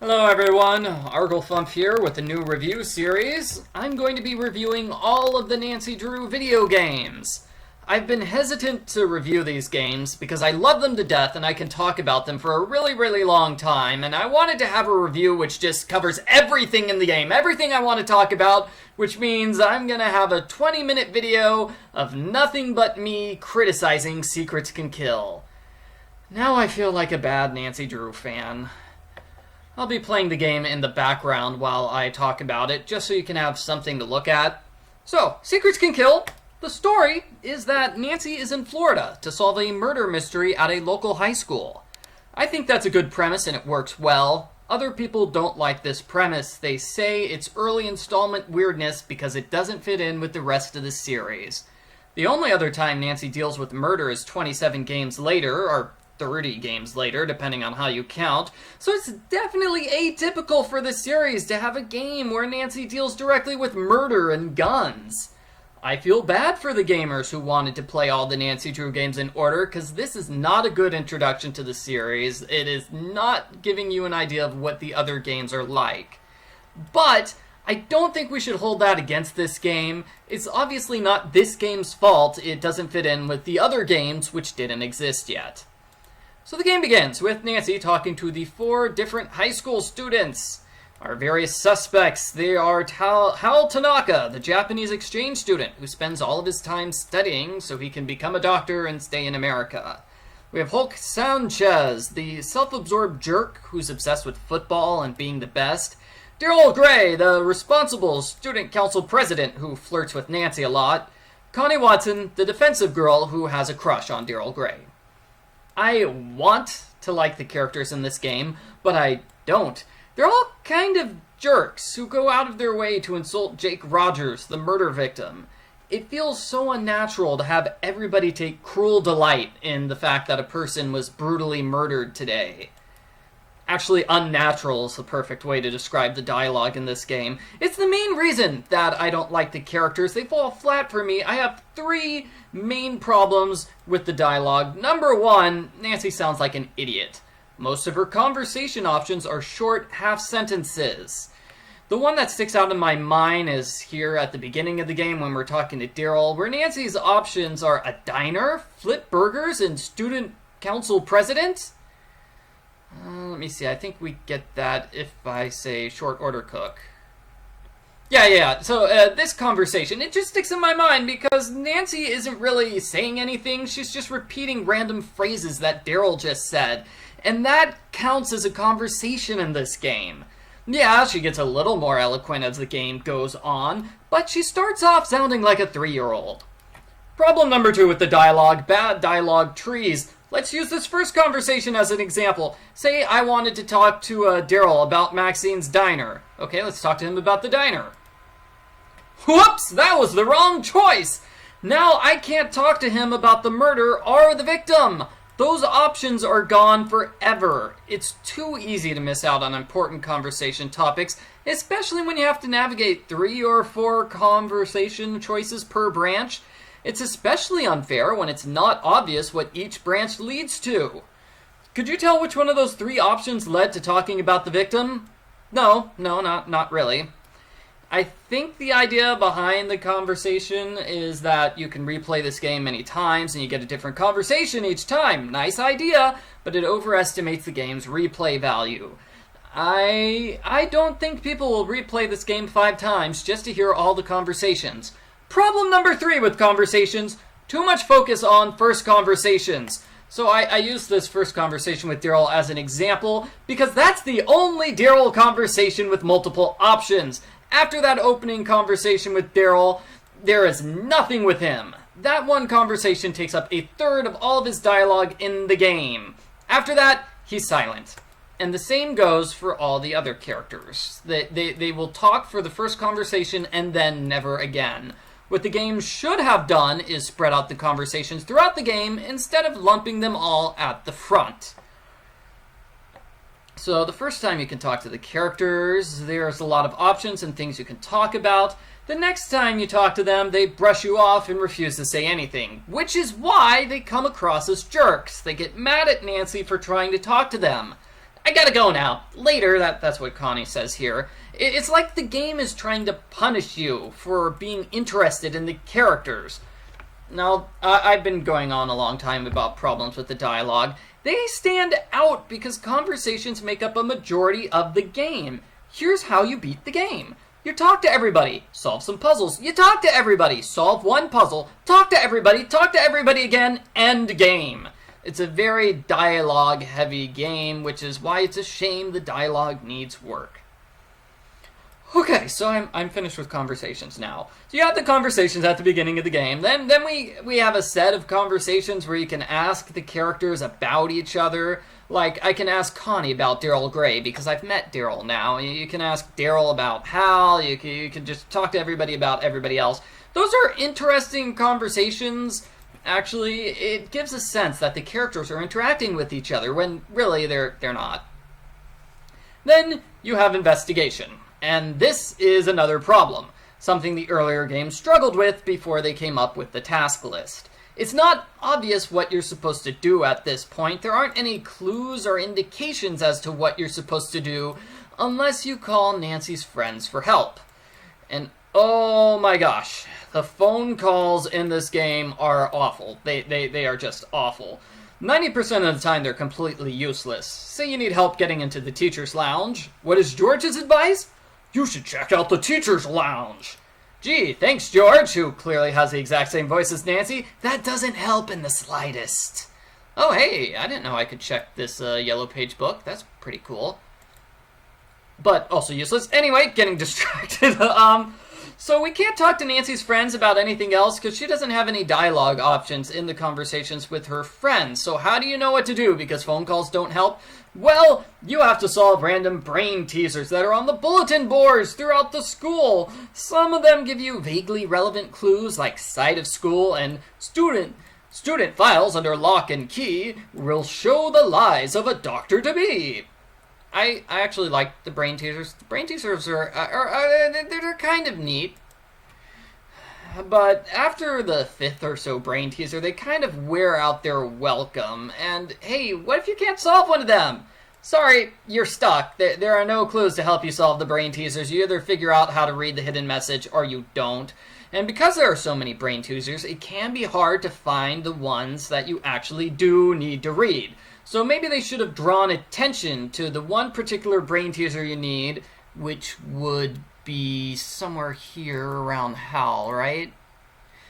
Hello everyone, Arglefump here with a new review series. I'm going to be reviewing all of the Nancy Drew video games. I've been hesitant to review these games because I love them to death and I can talk about them for a really long time, and I wanted to have a review which just covers everything in the game, everything I want to talk about, which means I'm gonna have a 20-minute video of nothing but me criticizing Secrets Can Kill. Now I feel like a bad Nancy Drew fan. I'll be playing the game in the background while I talk about it, just so you can have something to look at. So, Secrets Can Kill. The story is that Nancy is in Florida to solve a murder mystery at a local high school. I think that's a good premise and it works well. Other people don't like this premise. They say it's early installment weirdness because it doesn't fit in with the rest of the series. The only other time Nancy deals with murder is 27 games later, or 30 games later, depending on how you count, so it's definitely atypical for the series to have a game where Nancy deals directly with murder and guns. I feel bad for the gamers who wanted to play all the Nancy Drew games in order, because this is not a good introduction to the series. It is not giving you an idea of what the other games are like. But I don't think we should hold that against this game. It's obviously not this game's fault it doesn't fit in with the other games which didn't exist yet. So the game begins with Nancy talking to the 4 different high school students. Our various suspects, they are Hal Tanaka, the Japanese exchange student who spends all of his time studying so he can become a doctor and stay in America. We have Hulk Sanchez, the self-absorbed jerk who's obsessed with football and being the best. Daryl Gray, the responsible student council president who flirts with Nancy a lot. Connie Watson, the defensive girl who has a crush on Daryl Gray. I want to like the characters in this game, but I don't. They're all kind of jerks who go out of their way to insult Jake Rogers, the murder victim. It feels so unnatural to have everybody take cruel delight in the fact that a person was brutally murdered today. Actually, unnatural is the perfect way to describe the dialogue in this game. It's the main reason that I don't like the characters. They fall flat for me. I have 3 main problems with the dialogue. Number 1, Nancy sounds like an idiot. Most of her conversation options are short half-sentences. The one that sticks out in my mind is here at the beginning of the game when we're talking to Daryl, where Nancy's options are a diner, flip burgers, and student council president. Let me see, I think we get that if I say short order cook. Yeah. So this conversation, it just sticks in my mind because Nancy isn't really saying anything. She's just repeating random phrases that Daryl just said. And that counts as a conversation in this game. Yeah, she gets a little more eloquent as the game goes on, but she starts off sounding like a 3-year-old. Problem number 2 with the dialogue, bad dialogue trees. Let's use this first conversation as an example. Say I wanted to talk to Daryl about Maxine's diner. Okay, let's talk to him about the diner. Whoops, that was the wrong choice. Now I can't talk to him about the murder or the victim. Those options are gone forever. It's too easy to miss out on important conversation topics, especially when you have to navigate 3 or 4 conversation choices per branch. It's especially unfair when it's not obvious what each branch leads to. Could you tell which one of those 3 options led to talking about the victim? No, not really. I think the idea behind the conversation is that you can replay this game many times and you get a different conversation each time. Nice idea, but it overestimates the game's replay value. I don't think people will replay this game 5 times just to hear all the conversations. Problem number 3 with conversations, too much focus on first conversations. So I use this first conversation with Daryl as an example because that's the only Daryl conversation with multiple options. After that opening conversation with Daryl, there is nothing with him. That one conversation takes up 1/3 of all of his dialogue in the game. After that, he's silent. And the same goes for all the other characters. They will talk for the first conversation and then never again. What the game should have done is spread out the conversations throughout the game instead of lumping them all at the front. So the first time you can talk to the characters, there's a lot of options and things you can talk about. The next time you talk to them, they brush you off and refuse to say anything, which is why they come across as jerks. They get mad at Nancy for trying to talk to them. I gotta go now. Later, that's what Connie says here. It's like the game is trying to punish you for being interested in the characters. Now, I've been going on a long time about problems with the dialogue. They stand out because conversations make up a majority of the game. Here's how you beat the game. You talk to everybody, solve some puzzles. You talk to everybody, solve one puzzle, talk to everybody again, end game. It's a very dialogue-heavy game, which is why it's a shame the dialogue needs work. Okay, so I'm finished with conversations now. So you have the conversations at the beginning of the game. Then we have a set of conversations where you can ask the characters about each other. Like, I can ask Connie about Daryl Gray, because I've met Daryl now. You can ask Daryl about Hal. You can just talk to everybody about everybody else. Those are interesting conversations. Actually, it gives a sense that the characters are interacting with each other, when really they're not. Then you have investigation. And this is another problem, something the earlier games struggled with before they came up with the task list. It's not obvious what you're supposed to do at this point. There aren't any clues or indications as to what you're supposed to do unless you call Nancy's friends for help. And oh my gosh, the phone calls in this game are awful. They are just awful. 90% of the time they're completely useless. Say you need help getting into the teacher's lounge. What is George's advice? You should check out the teacher's lounge. Gee, thanks, George, who clearly has the exact same voice as Nancy. That doesn't help in the slightest. Oh, hey, I didn't know I could check this yellow page book. That's pretty cool. But also useless. Anyway, getting distracted. So we can't talk to Nancy's friends about anything else because she doesn't have any dialogue options in the conversations with her friends. So how do you know what to do? Because phone calls don't help? Well, you have to solve random brain teasers that are on the bulletin boards throughout the school. Some of them give you vaguely relevant clues like site of school and student files under lock and key will show the lies of a doctor-to-be. I actually like the brain teasers. The brain teasers they're kind of neat. But after the fifth or so brain teaser, they kind of wear out their welcome. And hey, what if you can't solve one of them? Sorry, you're stuck. There are no clues to help you solve the brain teasers. You either figure out how to read the hidden message or you don't. And because there are so many brain teasers, it can be hard to find the ones that you actually do need to read. So maybe they should have drawn attention to the one particular brain teaser you need, which would be somewhere here around Hal, right?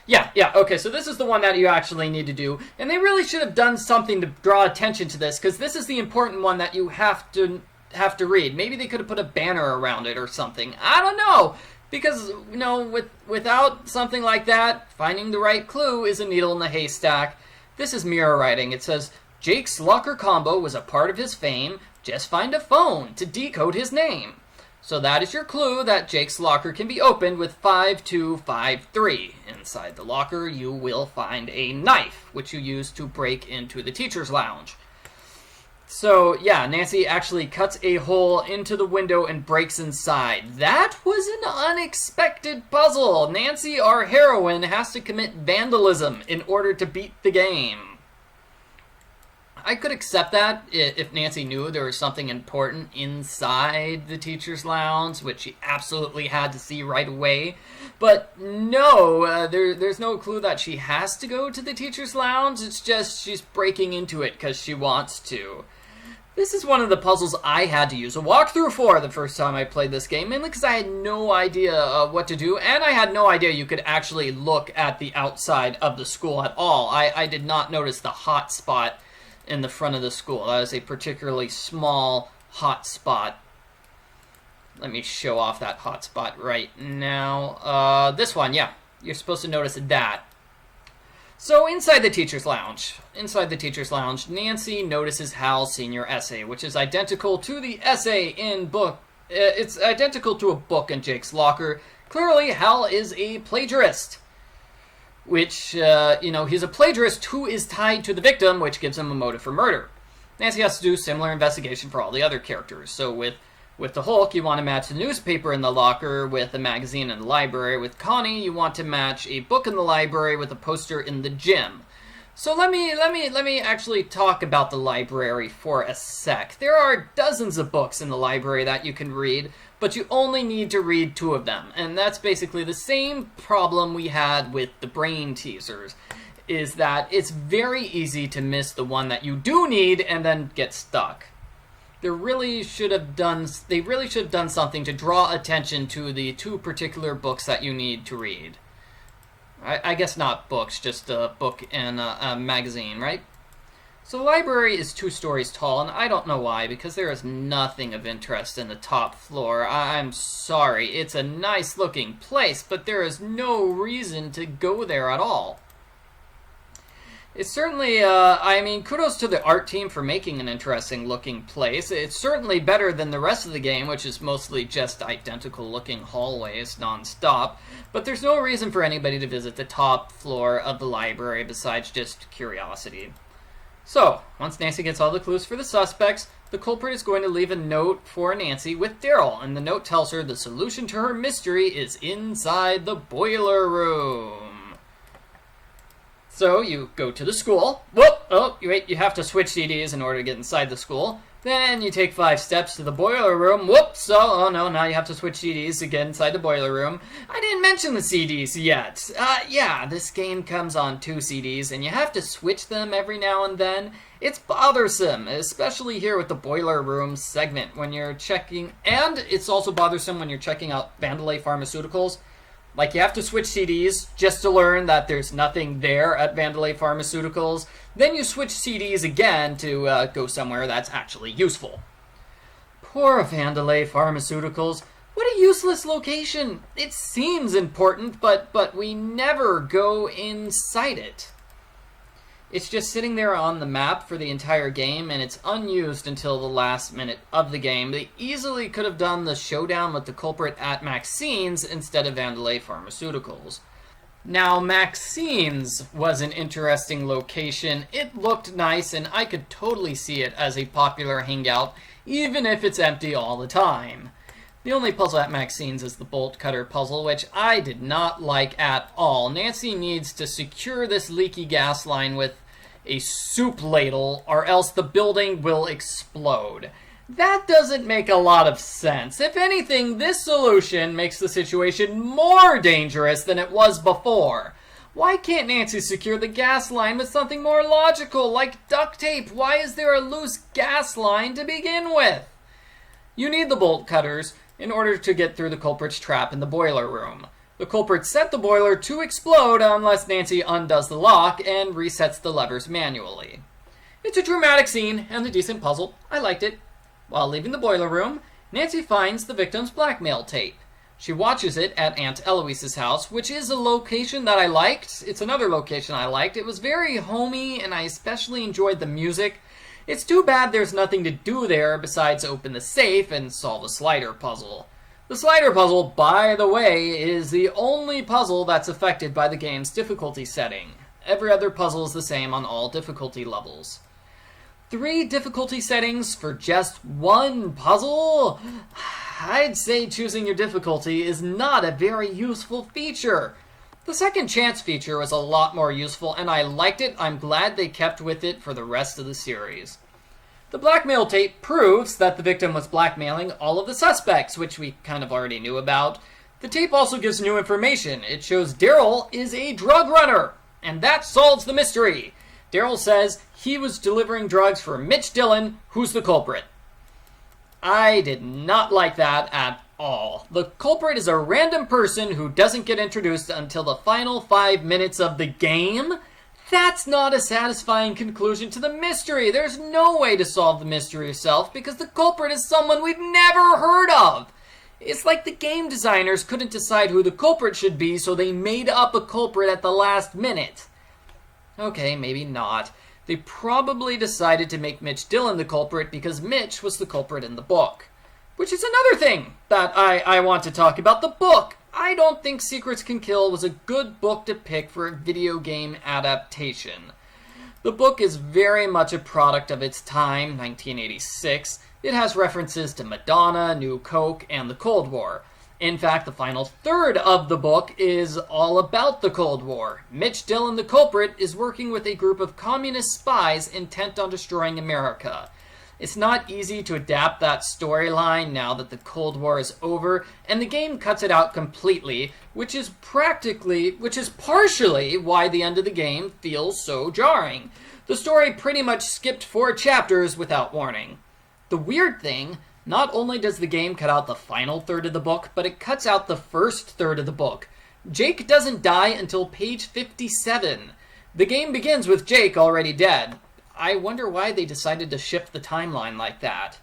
Yeah, okay, so this is the one that you actually need to do. And they really should have done something to draw attention to this, because this is the important one that you have to read. Maybe they could have put a banner around it or something. I don't know. Because, you know, without something like that, finding the right clue is a needle in the haystack. This is mirror writing. It says, Jake's locker combo was a part of his fame. Just find a phone to decode his name. So that is your clue that Jake's locker can be opened with 5253. Inside the locker, you will find a knife, which you use to break into the teacher's lounge. So, yeah, Nancy actually cuts a hole into the window and breaks inside. That was an unexpected puzzle. Nancy, our heroine, has to commit vandalism in order to beat the game. I could accept that if Nancy knew there was something important inside the teacher's lounge, which she absolutely had to see right away. But no, there's no clue that she has to go to the teacher's lounge. It's just she's breaking into it because she wants to. This is one of the puzzles I had to use a walkthrough for the first time I played this game, mainly because I had no idea what to do, and I had no idea you could actually look at the outside of the school at all. I did not notice the hot spot in the front of the school. That is a particularly small hot spot. Let me show off that hot spot right now. This one, yeah. You're supposed to notice that. So inside the teacher's lounge, Nancy notices Hal's senior essay, which is identical to the essay in book. It's identical to a book in Jake's locker. Clearly, Hal is a plagiarist. Which, he's a plagiarist who is tied to the victim, which gives him a motive for murder. Nancy has to do similar investigation for all the other characters. So with the Hulk, you want to match the newspaper in the locker with a magazine in the library. With Connie, you want to match a book in the library with a poster in the gym. So let me actually talk about the library for a sec. There are dozens of books in the library that you can read, but you only need to read 2 of them. And that's basically the same problem we had with the brain teasers, is that it's very easy to miss the one that you do need and then get stuck. They really should have done something to draw attention to the 2 particular books that you need to read. I guess not books, just a book and a magazine, right? So the library is 2 stories tall, and I don't know why, because there is nothing of interest in the top floor. I'm sorry, it's a nice looking place, but there is no reason to go there at all. It's certainly, kudos to the art team for making an interesting looking place. It's certainly better than the rest of the game, which is mostly just identical looking hallways non-stop. But there's no reason for anybody to visit the top floor of the library besides just curiosity. So, once Nancy gets all the clues for the suspects, the culprit is going to leave a note for Nancy with Daryl, and the note tells her the solution to her mystery is inside the boiler room. So you go to the school. Whoop! Oh, wait, you have to switch CDs in order to get inside the school. Then you take 5 steps to the boiler room. Whoops! Oh no, now you have to switch CDs to get inside the boiler room. I didn't mention the CDs yet. Yeah, this game comes on 2 CDs, and you have to switch them every now and then. It's bothersome, especially here with the boiler room segment when you're checking, and it's also bothersome when you're checking out Vandalay Pharmaceuticals. Like, you have to switch CDs just to learn that there's nothing there at Vandalay Pharmaceuticals. Then you switch CDs again to go somewhere that's actually useful. Poor Vandalay Pharmaceuticals. What a useless location. It seems important, but we never go inside it. It's just sitting there on the map for the entire game, and it's unused until the last minute of the game. They easily could have done the showdown with the culprit at Maxine's instead of Vandalay Pharmaceuticals. Now, Maxine's was an interesting location. It looked nice, and I could totally see it as a popular hangout, even if it's empty all the time. The only puzzle at Maxine's is the bolt cutter puzzle, which I did not like at all. Nancy needs to secure this leaky gas line with a soup ladle, or else the building will explode. That doesn't make a lot of sense. If anything, this solution makes the situation more dangerous than it was before. Why can't Nancy secure the gas line with something more logical, like duct tape? Why is there a loose gas line to begin with? You need the bolt cutters in order to get through the culprit's trap in the boiler room. The culprit set the boiler to explode unless Nancy undoes the lock and resets the levers manually. It's a dramatic scene and a decent puzzle. I liked it. While leaving the boiler room, Nancy finds the victim's blackmail tape. She watches it at Aunt Eloise's house, which is a location that I liked. It's another location I liked. It was very homey, and I especially enjoyed the music. It's too bad there's nothing to do there besides open the safe and solve a slider puzzle. The slider puzzle, by the way, is the only puzzle that's affected by the game's difficulty setting. Every other puzzle is the same on all difficulty levels. 3 difficulty settings for just 1 puzzle? I'd say choosing your difficulty is not a very useful feature. The second chance feature was a lot more useful, and I liked it. I'm glad they kept with it for the rest of the series. The blackmail tape proves that the victim was blackmailing all of the suspects, which we kind of already knew about. The tape also gives new information. It shows Daryl is a drug runner, and that solves the mystery. Daryl says he was delivering drugs for Mitch Dillon, who's the culprit. I did not like that at all. The culprit is a random person who doesn't get introduced until the final 5 minutes of the game. That's not a satisfying conclusion to the mystery. There's no way to solve the mystery yourself because the culprit is someone we've never heard of. It's like the game designers couldn't decide who the culprit should be, so they made up a culprit at the last minute. Okay, maybe not. They probably decided to make Mitch Dillon the culprit because Mitch was the culprit in the book. Which is another thing that I want to talk about, the book. I don't think Secrets Can Kill was a good book to pick for a video game adaptation. The book is very much a product of its time, 1986. It has references to Madonna, New Coke, and the Cold War. In fact, the final third of the book is all about the Cold War. Mitch Dillon, the culprit, is working with a group of communist spies intent on destroying America. It's not easy to adapt that storyline now that the Cold War is over, and the game cuts it out completely, which is partially why the end of the game feels so jarring. The story pretty much skipped 4 chapters without warning. The weird thing, not only does the game cut out the final third of the book, but it cuts out the first third of the book. Jake doesn't die until page 57. The game begins with Jake already dead. I wonder why they decided to shift the timeline like that.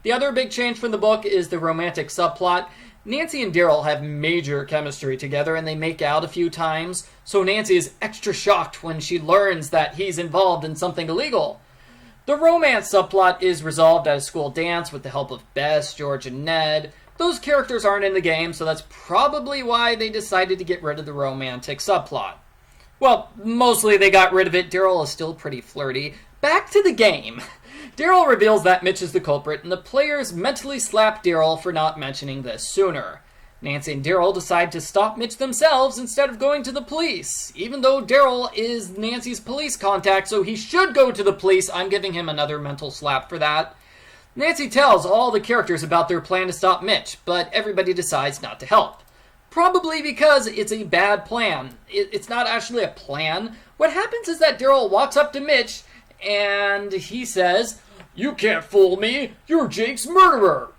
The other big change from the book is the romantic subplot. Nancy and Daryl have major chemistry together and they make out a few times, so Nancy is extra shocked when she learns that he's involved in something illegal. The romance subplot is resolved at a school dance with the help of Bess, George, and Ned. Those characters aren't in the game, so that's probably why they decided to get rid of the romantic subplot. Well, mostly they got rid of it. Daryl is still pretty flirty. Back to the game. Daryl reveals that Mitch is the culprit, and the players mentally slap Daryl for not mentioning this sooner. Nancy and Daryl decide to stop Mitch themselves instead of going to the police. Even though Daryl is Nancy's police contact, so he should go to the police, I'm giving him another mental slap for that. Nancy tells all the characters about their plan to stop Mitch, but everybody decides not to help. Probably because it's a bad plan. It's not actually a plan. What happens is that Daryl walks up to Mitch, and he says, "You can't fool me, you're Jake's murderer."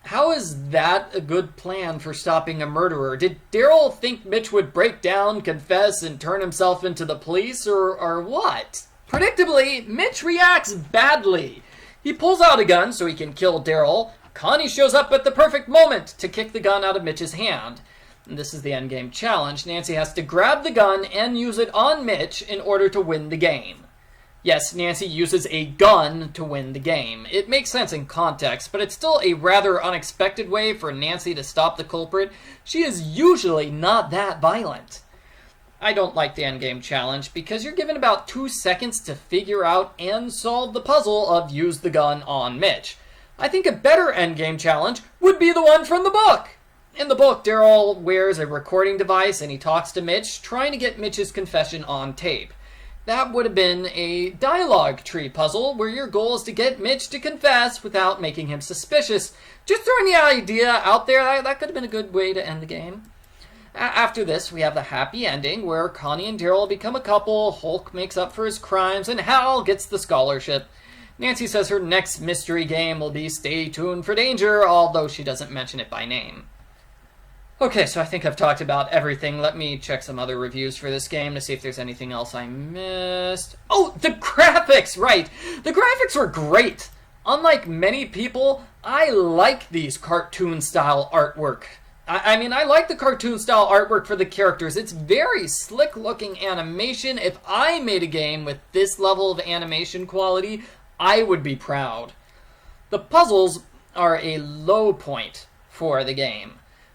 How is that a good plan for stopping a murderer? Did Daryl think Mitch would break down, confess, and turn himself into the police, or what? Predictably, Mitch reacts badly. He pulls out a gun so he can kill Daryl. Connie shows up at the perfect moment to kick the gun out of Mitch's hand. And this is the endgame challenge. Nancy has to grab the gun and use it on Mitch in order to win the game. Yes, Nancy uses a gun to win the game. It makes sense in context, but it's still a rather unexpected way for Nancy to stop the culprit. She is usually not that violent. I don't like the endgame challenge because you're given about 2 seconds to figure out and solve the puzzle of use the gun on Mitch. I think a better endgame challenge would be the one from the book. In the book, Daryl wears a recording device and he talks to Mitch, trying to get Mitch's confession on tape. That would have been a dialogue tree puzzle where your goal is to get Mitch to confess without making him suspicious. Just throwing the idea out there, that could have been a good way to end the game. After this, we have the happy ending where Connie and Daryl become a couple, Hulk makes up for his crimes, and Hal gets the scholarship. Nancy says her next mystery game will be Stay Tuned for Danger, although she doesn't mention it by name. Okay, so I think I've talked about everything. Let me check some other reviews for this game to see if there's anything else I missed. Oh, the graphics, right. The graphics were great. Unlike many people, I like these cartoon-style artwork. I like the cartoon-style artwork for the characters. It's very slick-looking animation. If I made a game with this level of animation quality, I would be proud. The puzzles are a low point for the game.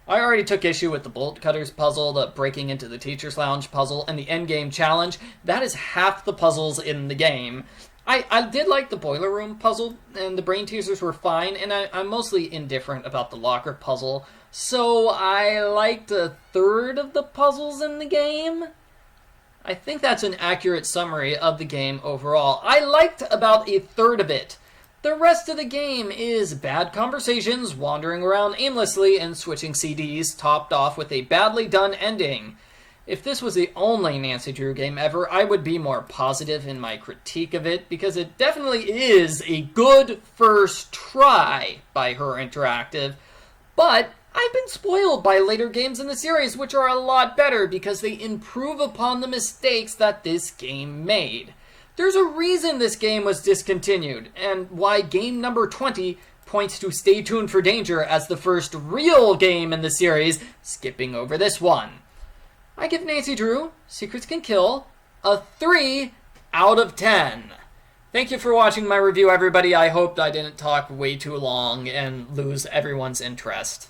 I already took issue with the bolt cutters puzzle, the breaking into the teacher's lounge puzzle, and the endgame challenge. That is half the puzzles in the game. I did like the boiler room puzzle, and the brain teasers were fine, and I'm mostly indifferent about the locker puzzle. So I liked a third of the puzzles in the game. I think that's an accurate summary of the game overall. I liked about a third of it. The rest of the game is bad conversations, wandering around aimlessly, and switching CDs, topped off with a badly done ending. If this was the only Nancy Drew game ever, I would be more positive in my critique of it, because it definitely is a good first try by Her Interactive. But I've been spoiled by later games in the series, which are a lot better because they improve upon the mistakes that this game made. There's a reason this game was discontinued, and why game number 20 points to Stay Tuned for Danger as the first real game in the series, skipping over this one. I give Nancy Drew, Secrets Can Kill, a 3 out of 10. Thank you for watching my review, everybody. I hoped I didn't talk way too long and lose everyone's interest.